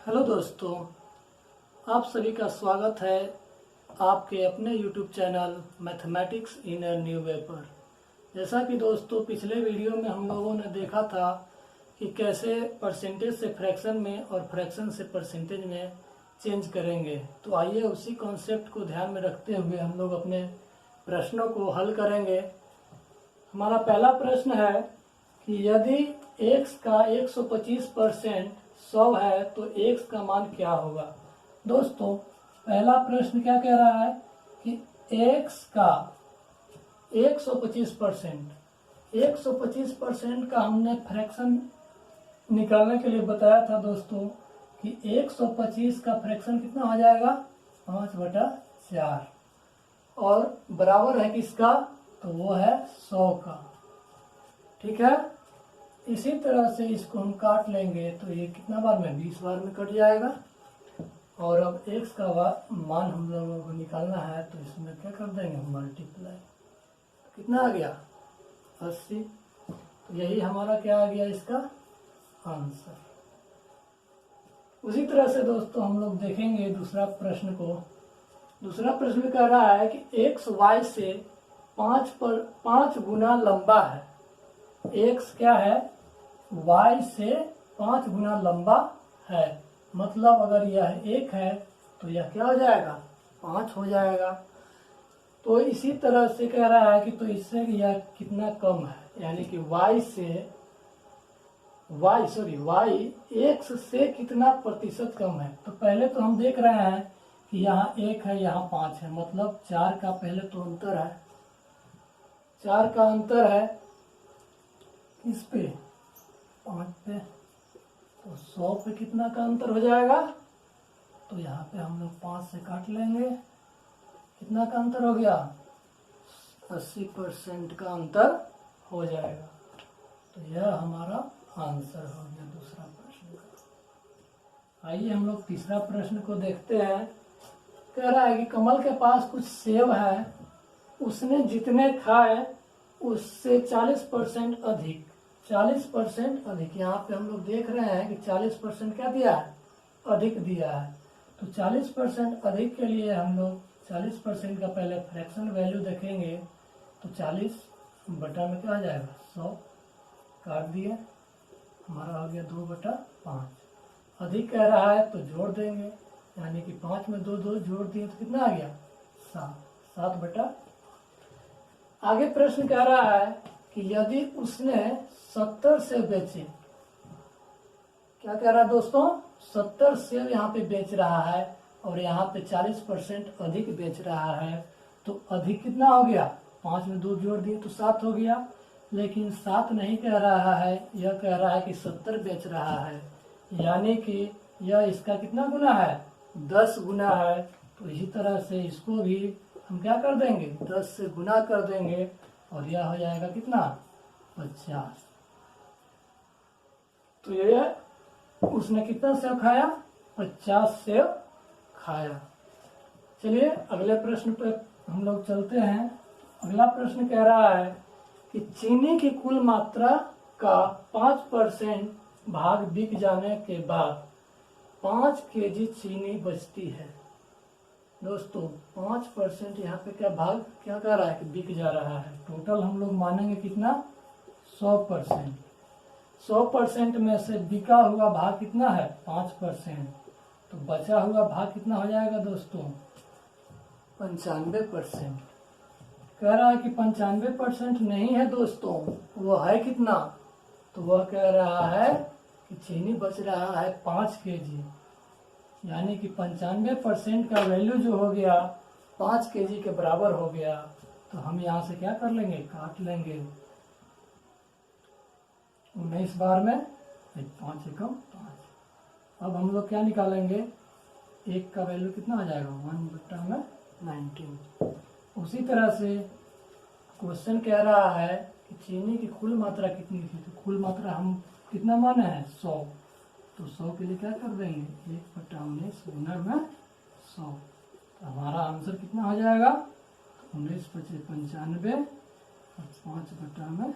Hello दोस्तों, आप सभी का स्वागत है आपके अपने YouTube channel mathematics in a new way पर। जैसा कि दोस्तों पिछले वीडियो में हम लोगों ने देखा था कि कैसे परसेंटेज से फ्रैक्शन में और फ्रैक्शन से परसेंटेज में चेंज करेंगे। तो आइए उसी कॉन्सेप्ट को ध्यान में रखते हुए हम लोग अपने प्रश्नों को हल करेंगे। हमारा पहला प्रश्न है कि यदि x का 125% 100 है तो x का मान क्या होगा। दोस्तों पहला प्रश्न क्या कह रहा है कि x का 125% का हमने फ्रैक्शन निकालने के लिए बताया था दोस्तों कि 125 का फ्रैक्शन कितना हो जाएगा 5/4 और बराबर है किसका, तो वो है 100 का। ठीक है, इसी तरह से इसको हम काट लेंगे तो ये कितना बार में 20 बार में कट जाएगा। और अब x का मान हम लोगों को निकालना है तो इसमें क्या कर देंगे मल्टीप्लाई। कितना आ गया 80। तो यही हमारा क्या आ गया इसका आंसर। उसी तरह से दोस्तों हम लोग देखेंगे दूसरा प्रश्न को। दूसरा प्रश्न कह रहा है कि x y से 5 गुना लंबा है। x क्या है, y से 5 गुना लंबा है। मतलब अगर यह 1 है तो यह क्या हो जाएगा 5 हो जाएगा। तो इसी तरह से कह रहा है कि तो इससे यह कितना कम है, यानी कि y x से कितना प्रतिशत कम है। तो पहले तो हम देख रहे हैं कि यहाँ 1 है यहाँ 5 है, मतलब 4 का पहले तो अंतर है। 4 का अंतर है इस पे 5 पे, तो 100 पे कितना का अंतर हो जाएगा। तो यहाँ पे हम लोग 5 से काट लेंगे, कितना का अंतर हो गया 80% का अंतर हो जाएगा। तो यह हमारा आंसर हो गया दूसरा प्रश्न का। आइए हम लोग तीसरा प्रश्न को देखते हैं। कह रहा है कि कमल के पास कुछ सेब है, उसने जितने खाए उससे 40% अधिक। 40% अधिक, यहाँ पे हम लोग देख रहे हैं कि 40% क्या दिया है, अधिक दिया है। तो 40% अधिक के लिए हम लोग 40% का पहले फ्रैक्शन वैल्यू देखेंगे। तो 40 बटा में क्या आ जाएगा 100, काट दिए, हमारा हो गया 2/5। अधिक कह रहा है तो जोड़ देंगे, यानी कि 5 में 2 जोड़ दिए तो कितना आ गया 7। आगे प्रश्न कह रहा है कि यदि उसने 70 सेब बेचे। क्या कह रहा है दोस्तों, 70 सेब यहाँ पे बेच रहा है और यहाँ पे 40% अधिक बेच रहा है। तो अधिक कितना हो गया, 5 में 2 जोड़ दिए तो 7 हो गया। लेकिन 7 नहीं कह रहा है, यह कह रहा है कि 70 बेच रहा है, यानी कि यह इसका कितना गुना है 10 गुना है। तो इसी तरह से इसको भी हम क्या कर देंगे 10 से गुना कर देंगे और यह हो जाएगा कितना 50। तो ये उसने कितना सेब खाया 50 सेब खाया। चलिए अगले प्रश्न पर हम लोग चलते हैं। अगला प्रश्न कह रहा है कि चीनी की कुल मात्रा का 5% भाग बिक जाने के बाद 5 केजी चीनी बचती है। दोस्तों 5% यहाँ पे क्या भाग क्या कर रहा है कि बिक जा रहा है। टोटल हम लोग मानेंगे कितना 100%। 100% में से बिका हुआ भाग कितना है 5%, तो बचा हुआ भाग कितना हो जाएगा दोस्तों 95%। कह रहा है कि 95% नहीं है दोस्तों, वो है कितना, तो वह कह रहा है कि चीनी बच रहा है 5 केजी, यानी कि 95% का वैल्यू जो हो गया 5 केजी के बराबर हो गया। तो हम यहाँ से क्या कर लेंगे काट लेंगे, 19 बार में 5 एकम 5। अब हम लोग क्या निकालेंगे, 1 का वैल्यू कितना आ जाएगा 1/19। उसी तरह से क्वेश्चन कह रहा है कि चीनी की कुल मात्रा कितनी थी। तो कुल मात्रा हम कितना माने हैं 100, तो 100 के लिए क्या कर देंगे 1/19 गुना में 100। तो हमारा आंसर कितना हो जाएगा 19×5 = 95 और 5/19।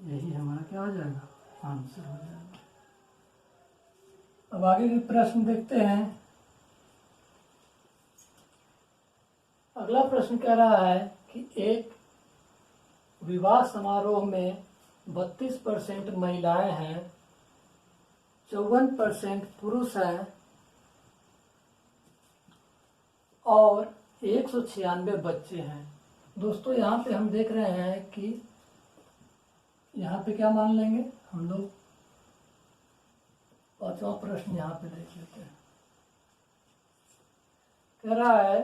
यही हमारा क्या हो जाएगा आंसर हो जाएगा। अब आगे के प्रश्न देखते हैं। अगला प्रश्न कह रहा है कि एक विवाह समारोह में 32% महिलाएं हैं, 54% पुरुष हैं और 196 बच्चे हैं। दोस्तों यहाँ पे हम देख रहे हैं कि यहाँ पे क्या मान लेंगे हम लोग। पांचवा प्रश्न यहाँ पे देख लेते हैं। कह रहा है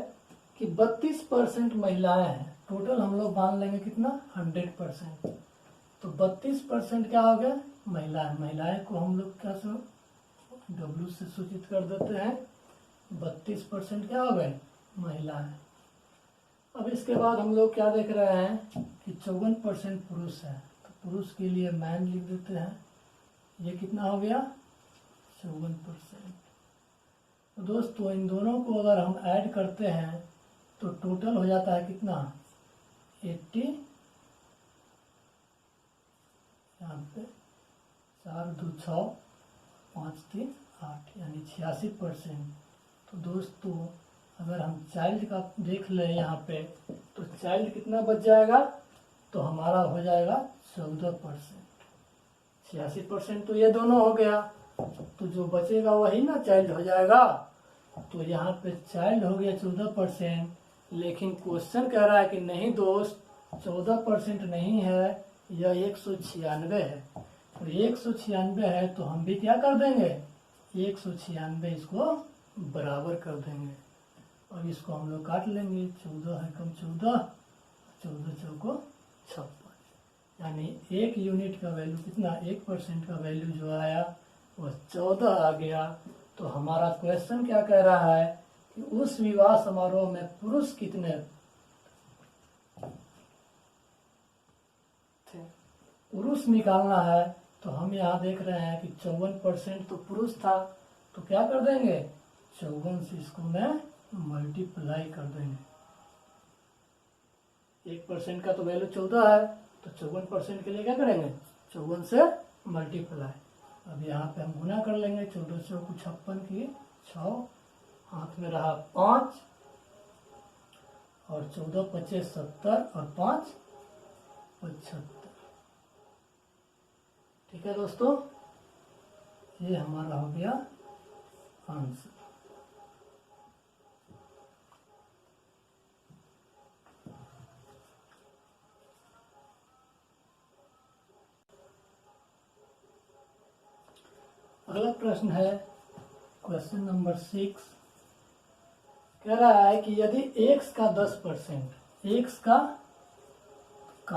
कि 32% महिलाएं हैं, टोटल हम लोग मान लेंगे कितना 100%। तो 32% क्या हो गया महिलाएं। महिलाएं को हम लोग क्या W से सूचित कर देते हैं। 32% क्या हो गए महिलाएं। अब इसके बाद हम लोग क्या देख रहे हैं कि 54% पुरुष है। तो पुरुष के लिए मैन लिख देते हैं। ये कितना हो गया 54%। तो दोस्तों इन दोनों को अगर हम ऐड करते हैं तो टोटल हो जाता है कितना 80, यहाँ पे 4 2 6 5 3 8 यानी 86%। तो दोस्तों अगर हम चाइल्ड का देख लें यहाँ पे तो चाइल्ड कितना बच जाएगा, तो हमारा हो जाएगा 14%। 86% तो ये दोनों हो गया, तो जो बचेगा वही ना चाइल्ड हो जाएगा। तो यहाँ पे चाइल्ड हो गया 14%, लेकिन क्वेश्चन कह रहा है कि नहीं दोस्त 14% नहीं है, यह 196 है। तो 196 है तो हम भी क्या कर देंगे 196 इसको बराबर कर देंगे और इसको हम लोग काट लेंगे। 14 है कम 14, 14 चौको 56, यानी 1 यूनिट का वैल्यू कितना 1% का वैल्यू जो आया वह 14 आ गया। तो हमारा क्वेश्चन क्या कह रहा है कि उस विवाह समारोह में पुरुष कितने थे, पुरुष निकालना है। तो हम यहाँ देख रहे हैं कि 54% तो पुरुष था, तो क्या कर देंगे 54 से इसको मैं मल्टीप्लाई कर देंगे। 1% का तो वैल्यू 14 है, तो 54% के लिए क्या करेंगे 54 से मल्टीप्लाई। अब यहाँ पे हम गुना कर लेंगे। 14 चौको 56 की 6, हाथ में रहा 5 और 14 25 70 और 5 75। ठीक है दोस्तों, ये हमारा हो गया आंसर। अगला प्रश्न है क्वेश्चन नंबर 6। कह रहा है कि यदि x का 10%, x का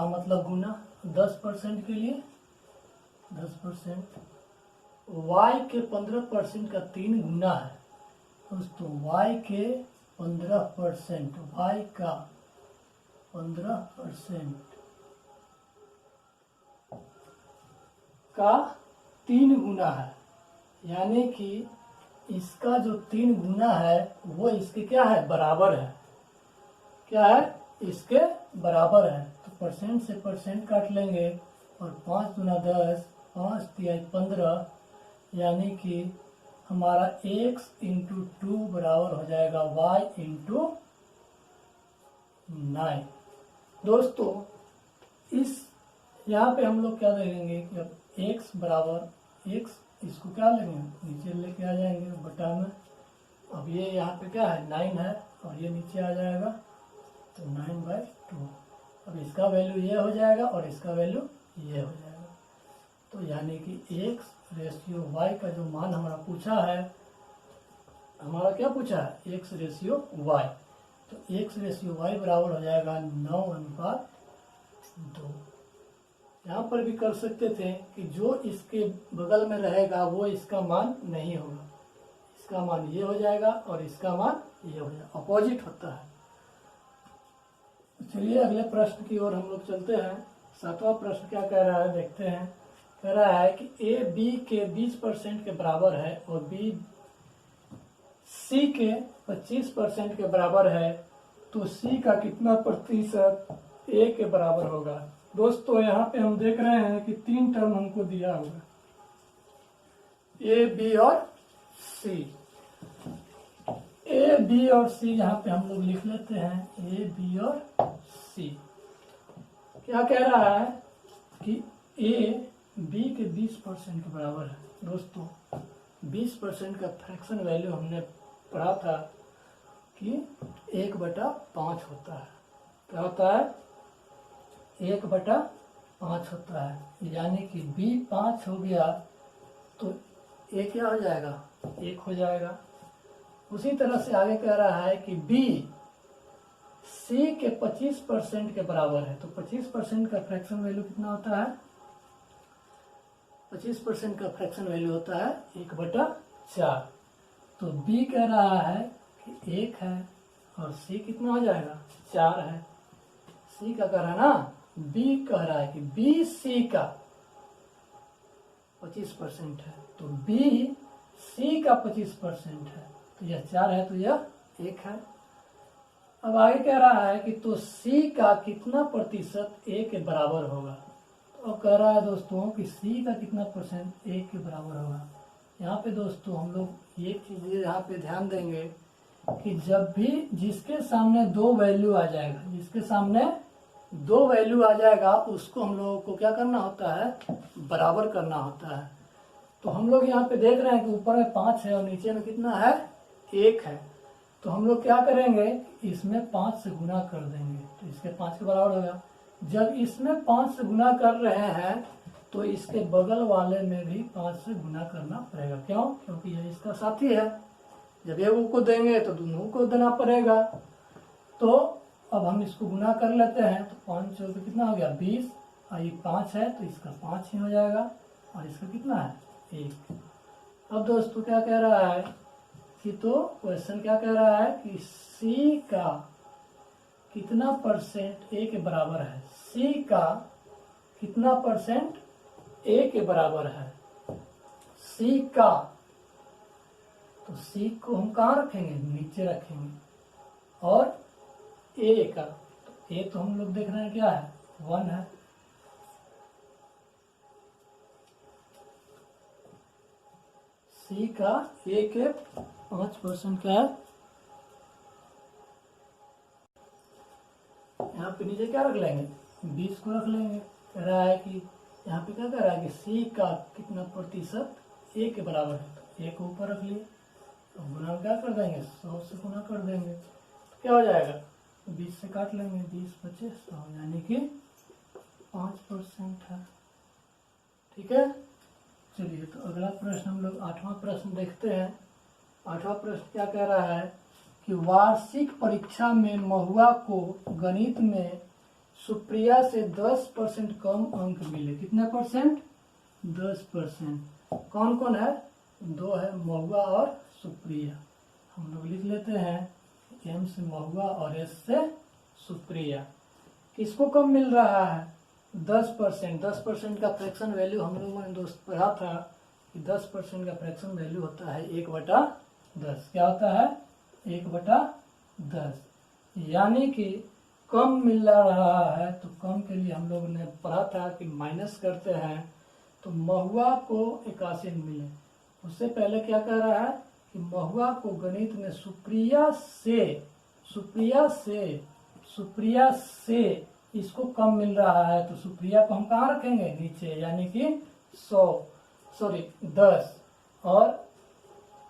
मतलब गुना 10% के लिए 10%, y के 15% का 3 गुना है दोस्तों। y के 15%, y का 15% का 3 गुना है, यानी कि इसका जो 3 गुना है वो इसके क्या है बराबर है। क्या है इसके बराबर है। तो परसेंट से परसेंट काट लेंगे और 5 गुना 10, 5 तिया 15, यानी कि हमारा x इंटू 2 बराबर हो जाएगा y इंटू 9। दोस्तों इस यहाँ पे हम लोग क्या देखेंगे कि अब x बराबर x, इसको क्या लेंगे नीचे लेके आ जाएंगे बटा में। अब ये यहाँ पे क्या है 9 है और ये नीचे आ जाएगा, तो 9/2। अब इसका वैल्यू ये हो जाएगा और इसका वैल्यू ये हो जाएगा। तो यानी कि x/y का जो मान हमारा पूछा है, हमारा क्या पूछा है x/y, तो x/y बराबर हो जाएगा 9:2। यहाँ पर भी कर सकते थे कि जो इसके बगल में रहेगा वो इसका मान नहीं होगा, इसका मान ये हो जाएगा और इसका मान ये हो जाएगा, अपोजिट होता है। चलिए अगले प्रश्न की ओर हम लोग चलते हैं। 7वां प्रश्न क्या कह रहा है देखते हैं। कह रहा है कि a b के 20% के बराबर है और b c के 25% के बराबर है, तो c का कितना प्रतिशत a के बराबर होगा। दोस्तों यहाँ पे हम देख रहे हैं कि 3 टर्म हमको दिया हुआ है, a b और सी। ए बी और सी यहाँ पे हम लोग लिख लेते हैं, ए बी और सी। क्या कह रहा है कि ए बी के 20% के बराबर है। दोस्तों 20% का फ्रैक्शन वैल्यू हमने पढ़ा था कि 1/5 होता है। क्या होता है? 1/5 होता है। यानी कि बी 5 हो गया तो ए क्या हो जाएगा? 1 हो जाएगा। उसी तरह से आगे कह रहा है कि बी सी के 25% के बराबर है। तो 25% का फ्रैक्शन वैल्यू कितना होता है? 25% का फ्रैक्शन वैल्यू होता है 1/4। तो बी कह रहा है कि 1 है और सी कितना हो जाएगा? 4 है। सी का कह रहा है ना, बी कह रहा है कि बी सी का 25% है, तो बी सी का 25% है, तो यह 4 है, तो यह 1 है। अब आगे कह रहा है कि तो सी का कितना प्रतिशत ए के बराबर होगा। तो कह रहा है दोस्तों कि सी का कितना परसेंट ए के बराबर होगा। यहाँ पे दोस्तों हम लोग एक चीज यहाँ पे ध्यान देंगे कि जब भी जिसके सामने 2 वैल्यू आ जाएगा, जिसके सामने 2 वैल्यू आ जाएगा, उसको हम लोगों को क्या करना होता है? बराबर करना होता है। तो हम लोग यहाँ पे देख रहे हैं कि ऊपर में 5 है और नीचे में कितना है? 1 है। तो हम लोग क्या करेंगे? इसमें 5 से गुना कर देंगे, तो इसके 5 के बराबर होगा। जब इसमें 5 से गुना कर रहे हैं तो इसके बगल वाले में भी 5 से गुना करना पड़ेगा। क्यों? क्योंकि यह इसका साथी है। जब एक को देंगे तो दोनों को देना पड़ेगा। तो अब हम इसको गुना कर लेते हैं, तो 5 चौके कितना हो गया? 20। और ये 5 है तो इसका 5 ही हो जाएगा, और इसका कितना है? 1। अब दोस्तों क्या कह रहा है कि तो क्वेश्चन क्या कह रहा है कि सी का कितना परसेंट ए के बराबर है? सी का कितना परसेंट ए के बराबर है? सी का, तो सी को हम कहाँ रखेंगे? नीचे रखेंगे। और ए का, तो ए तो हम लोग देख रहे हैं क्या है? 1 है। सी का ए के 5% का है। यहाँ पे नीचे क्या रख लेंगे? 20 को रख लेंगे। कह रहा है कि यहाँ पे क्या कह रहा है कि सी का कितना प्रतिशत ए के बराबर है, तो ए को ऊपर रख लिए, तो गुना क्या कर देंगे? 100 से गुना कर देंगे, तो क्या हो जाएगा? 20 से काट लेंगे, 20 25 100, यानी कि 5% है। ठीक है। चलिए, तो अगला प्रश्न हम लोग 8वां प्रश्न देखते हैं। 8वां प्रश्न क्या कह रहा है कि वार्षिक परीक्षा में महुआ को गणित में सुप्रिया से 10% कम अंक मिले। कितने परसेंट? 10%। कौन कौन है? 2 है, महुआ और सुप्रिया। हम लोग लिख लेते हैं, एम से महुआ और एस से सुप्रिया। किसको कम मिल रहा है? 10%। 10% का फ्रैक्शन वैल्यू हम लोगों ने दोस्त पढ़ा था कि 10% का फ्रैक्शन वैल्यू होता है 1/10। क्या होता है? 1/10। यानी कि कम मिल रहा है, तो कम के लिए हम लोग ने पढ़ा था कि माइनस करते हैं, तो महुआ को 81 मिले। उससे पहले क्या कह रहा है कि महुआ को गणित में सुप्रिया से इसको कम मिल रहा है, तो सुप्रिया को हम कहाँ रखेंगे? नीचे, यानी कि 10। और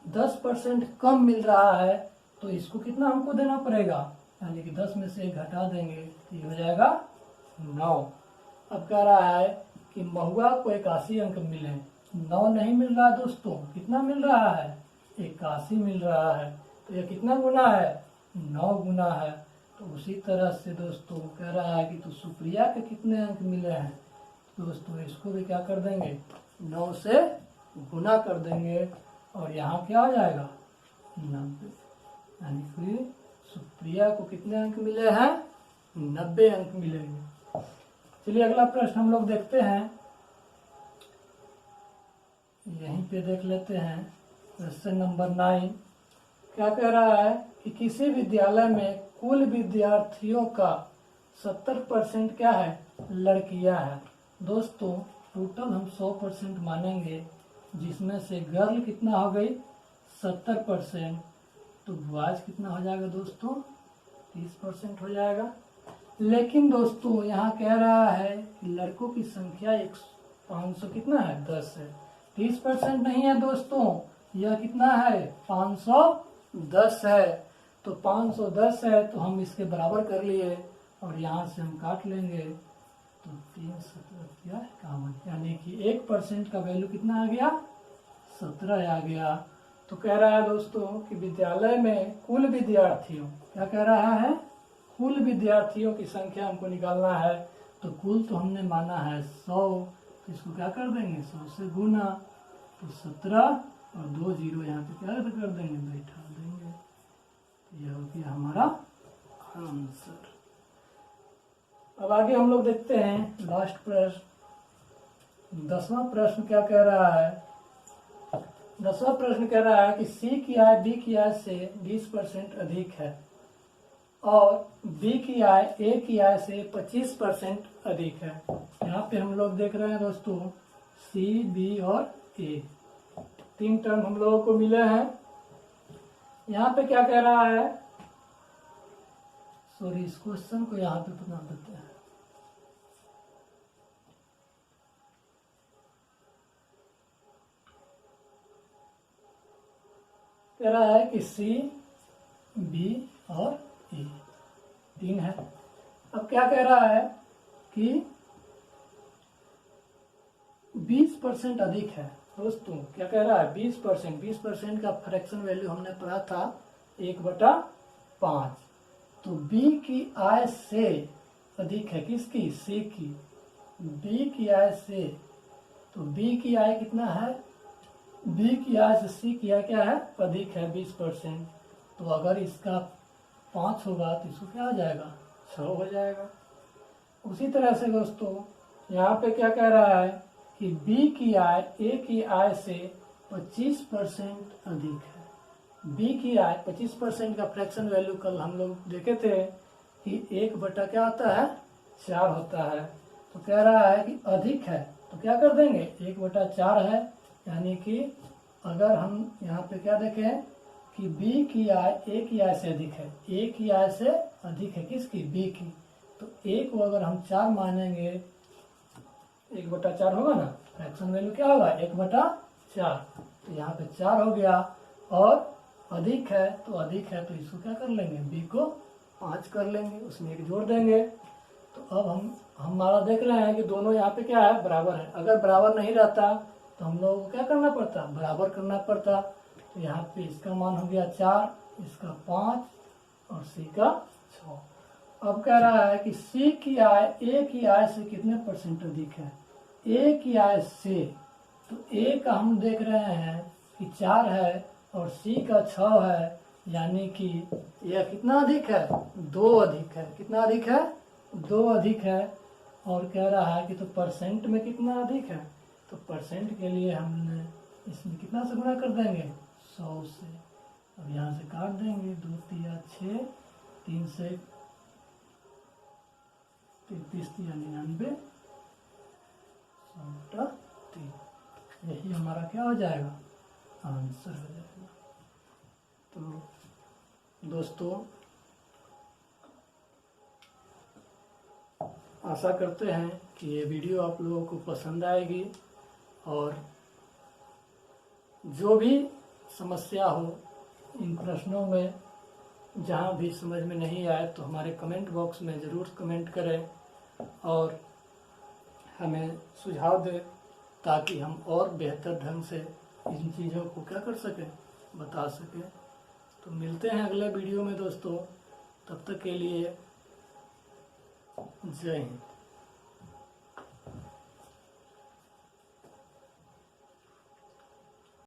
10% कम मिल रहा है, तो इसको कितना हमको देना पड़ेगा? यानी कि 10 में से 1 घटा देंगे, तो ये हो जाएगा 9। अब कह रहा है कि महुआ को 81 अंक मिले। 9 नहीं मिल रहा दोस्तों, कितना मिल रहा है? 81 मिल रहा है। तो ये कितना गुना है? 9 गुना है। तो उसी तरह से दोस्तों कह रहा है कि तो सुप्रिया के कितने अंक मिले हैं? तो दोस्तों इसको भी क्या कर देंगे? 9 से गुना कर देंगे, और यहाँ क्या हो जाएगा? 90। यानी कि सुप्रिया को कितने अंक मिले हैं? 90 अंक मिलेंगे। चलिए अगला प्रश्न हम लोग देखते हैं, यहीं पे देख लेते हैं। क्वेश्चन नंबर 9 क्या कह रहा है कि किसी विद्यालय में कुल विद्यार्थियों का 70% क्या है? लड़कियां हैं। दोस्तों टोटल हम 100% मानेंगे, जिसमें से गर्ल कितना हो गई? 70%, तो बॉयज कितना हो जाएगा दोस्तों? 30% हो जाएगा। लेकिन दोस्तों यहाँ कह रहा है कि लड़कों की संख्या 500 कितना है? 10 है। 30% नहीं है दोस्तों, यह कितना है? 510 है। तो 510 है तो हम इसके बराबर कर लिए और यहाँ से हम काट लेंगे, तो 3 यानी कि 1% का वैल्यू कितना आ गया? 17 आ गया। तो कह रहा है दोस्तों कि विद्यालय में कुल विद्यार्थियों, क्या कह रहा है? कुल विद्यार्थियों की संख्या हमको निकालना है। तो कुल तो हमने माना है 100, तो इसको क्या कर देंगे? 100 से गुना, तो 17 और 2 जीरो यहाँ पे क्या कर देंगे? बैठा देंगे। तो यह हो गया हमारा आंसर। अब आगे हम लोग देखते हैं लास्ट प्रश्न। 10वां प्रश्न क्या कह रहा है? 10वां प्रश्न कह रहा है कि सी की आय बी की आय से 20% अधिक है और बी की आय ए की आय से 25% अधिक है। यहाँ पे हम लोग देख रहे हैं दोस्तों सी, बी और ए, 3 टर्म हम लोगों को मिले हैं। यहाँ पे क्या कह रहा है? सॉरी, इस क्वेश्चन को यहाँ पे बना देते हैं। कह रहा है कि सी, बी और ए 3 है। अब क्या कह रहा है कि 20% अधिक है। दोस्तों क्या कह रहा है? 20% का फ्रैक्शन वैल्यू हमने पढ़ा था 1/5। तो बी की आय से अधिक है, किसकी? सी की। बी की आय से, तो बी की आय कितना है? बी की आय से सी की आय क्या है? अधिक है 20%। तो अगर इसका 5 होगा तो इसको क्या हो जाएगा? 6 हो जाएगा। उसी तरह से दोस्तों यहाँ पे क्या कह रहा है कि बी की आय ए की आय से 25% अधिक है। बी की आय 25% का फ्रैक्शन वैल्यू कल हम लोग देखे थे कि 1 क्या होता है? 4 होता है। तो कह रहा है कि अधिक है, तो क्या कर देंगे? 1/4 है, यानी कि अगर हम यहाँ पे क्या देखें कि बी की आय ए की आय से अधिक है, ए की आय से अधिक है किसकी? बी की। तो ए को अगर हम 4 मानेंगे, 1/4 होगा ना, फ्रैक्शन वैल्यू क्या होगा? 1/4। तो यहाँ पे 4 हो गया। और अधिक है तो अधिक है, तो इसको क्या कर लेंगे? बी को 5 कर लेंगे, उसमें 1 जोड़ देंगे। तो अब हम हमारा देख रहे हैं कि दोनों यहाँ पे क्या है? बराबर है। अगर बराबर नहीं रहता तो हम लोगों को क्या करना पड़ता? बराबर करना पड़ता। तो यहाँ पे इसका मान हो गया 4, इसका 5 और सी का 6। अब कह रहा है कि सी की आय ए की आय से कितने % अधिक है? ए की आय से, तो ए का हम देख रहे हैं कि 4 है और सी का 6 है, यानी कि यह कितना अधिक है? 2 अधिक है। कितना अधिक है? 2 अधिक है। और कह रहा है कि तो परसेंट में कितना अधिक है? तो परसेंट के लिए हमने इसमें कितना से गुणा कर देंगे? 100 से। अब यहाँ से काट देंगे, 2 तिया 6, 3 से 33 तिया 99, 100/3। यही हमारा क्या हो जाएगा? आंसर हो जाएगा। तो दोस्तों आशा करते हैं कि ये वीडियो आप लोगों को पसंद आएगी और जो भी समस्या हो इन प्रश्नों में, जहाँ भी समझ में नहीं आए तो हमारे कमेंट बॉक्स में ज़रूर कमेंट करें और हमें सुझाव दें, ताकि हम और बेहतर ढंग से इन चीज़ों को क्या कर सकें? बता सकें। तो मिलते हैं अगले वीडियो में दोस्तों, तब तक के लिए जय हिंद।